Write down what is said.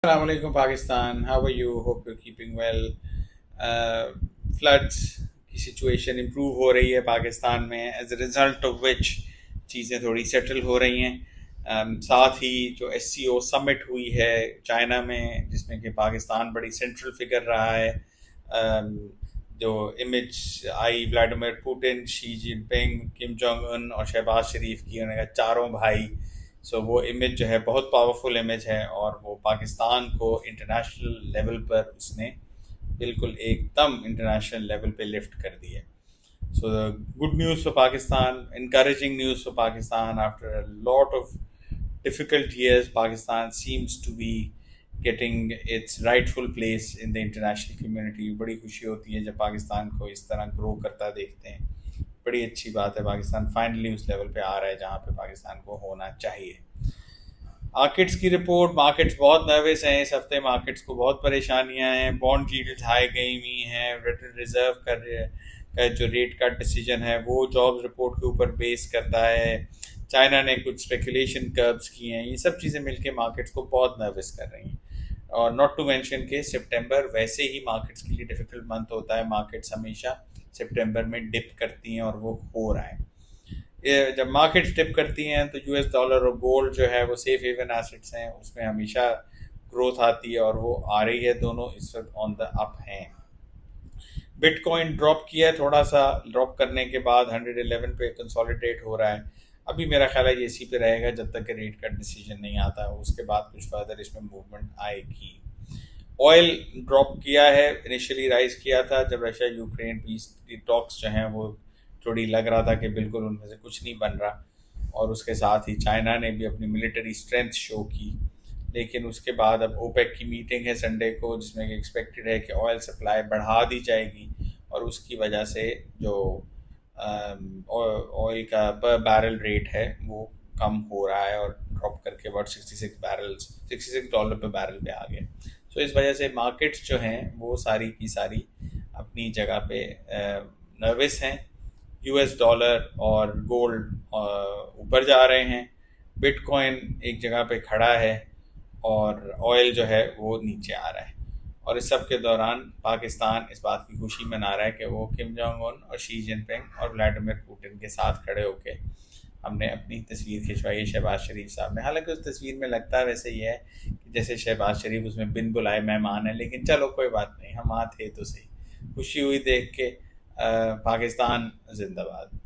Assalamualaikum Pakistan. How are you? Hope you're keeping well. Floods की situation improve हो रही है पाकिस्तान में as a result of which चीज़ें थोड़ी सेटल हो रही हैं। साथ ही जो SCO समिट हुई है चाइना में, जिसमें कि पाकिस्तान बड़ी सेंट्रल फिगर रहा है। um, जो इमेज आई Vladimir Putin, Xi Jinping, Kim Jong Un और शहबाज शरीफ की, उन्होंने कहा चारों भाई। वो इमेज जो है बहुत पावरफुल इमेज है और वो पाकिस्तान को इंटरनेशनल लेवल पर उसने बिल्कुल एकदम इंटरनेशनल लेवल पे लिफ्ट कर दी है। So good news for Pakistan, encouraging news for Pakistan. After a lot of difficult years, Pakistan seems to be getting its rightful place in the international community. बड़ी खुशी होती है जब पाकिस्तान को इस तरह ग्रो करता देखते हैं। बड़ी अच्छी बात है, पाकिस्तान फाइनली उस लेवल पे आ रहा है जहाँ पे पाकिस्तान को होना चाहिए। मार्केट्स की रिपोर्ट, मार्केट्स बहुत नर्वस हैं इस हफ्ते, मार्केट्स को बहुत परेशानियां हैं। बॉन्ड यील्ड्स हाई गई हुई हैं। फेडरल रिजर्व का जो रेट कट डिसीजन है वो जॉब्स रिपोर्ट के ऊपर बेस करता है। चाइना ने कुछ स्पेकुलेशन कर्व्स किए हैं। ये सब चीज़ें मिलके मार्केट्स को बहुत नर्वस कर रही हैं। और नॉट टू मेंशन के सितंबर वैसे ही मार्केट्स के लिए डिफिकल्ट मंथ होता है। मार्केट्स हमेशा सितंबर में डिप करती हैं और वो हो रहा है। ये जब मार्केट्स डिप करती हैं तो US डॉलर और गोल्ड जो है वो सेफ हेवन एसेट्स हैं, उसमें हमेशा ग्रोथ आती है और वो आ रही है। दोनों इस वक्त ऑन द अप हैं। बिटकॉइन ड्रॉप किया है, थोड़ा सा ड्रॉप करने के बाद 111 पे कंसोलिडेट हो रहा है। अभी मेरा ख्याल है ये इसी पे रहेगा जब तक कि रेट का डिसीजन नहीं आता है, उसके बाद कुछ फर्दर इसमें मूवमेंट आएगी। ऑयल ड्रॉप किया है, इनिशियली राइज किया था जब रशिया यूक्रेन पीस की टॉक्स जो हैं वो थोड़ी लग रहा था कि बिल्कुल उनमें से कुछ नहीं बन रहा, और उसके साथ ही चाइना ने भी अपनी मिलिट्री स्ट्रेंथ शो की। लेकिन उसके बाद अब ओपेक की मीटिंग है संडे को, जिसमें कि एक्सपेक्टेड है कि ऑयल सप्लाई बढ़ा दी जाएगी और उसकी वजह से जो ऑयल का पर बैरल रेट है वो कम हो रहा है और ड्रॉप करके अबाउट $66 पर बैरल पे आ गया। इस वजह से मार्केट्स जो हैं वो सारी की सारी अपनी जगह पे नर्वस हैं। US डॉलर और गोल्ड ऊपर जा रहे हैं, बिटकॉइन एक जगह पे खड़ा है और ऑयल जो है वो नीचे आ रहा है। और इस सब के दौरान पाकिस्तान इस बात की खुशी मना रहा है कि वो किम जोंग उन और शी जिनपिंग और व्लादिमीर पुतिन के साथ खड़े होके हमने अपनी तस्वीर खिंचवाई है शहबाज शरीफ साहब ने। हालांकि उस तस्वीर में लगता है वैसे ही है कि जैसे शहबाज शरीफ उसमें बिन बुलाए मेहमान है, लेकिन चलो कोई बात नहीं, हम वहाँ थे तो सही। खुशी हुई देख के। पाकिस्तान जिंदाबाद।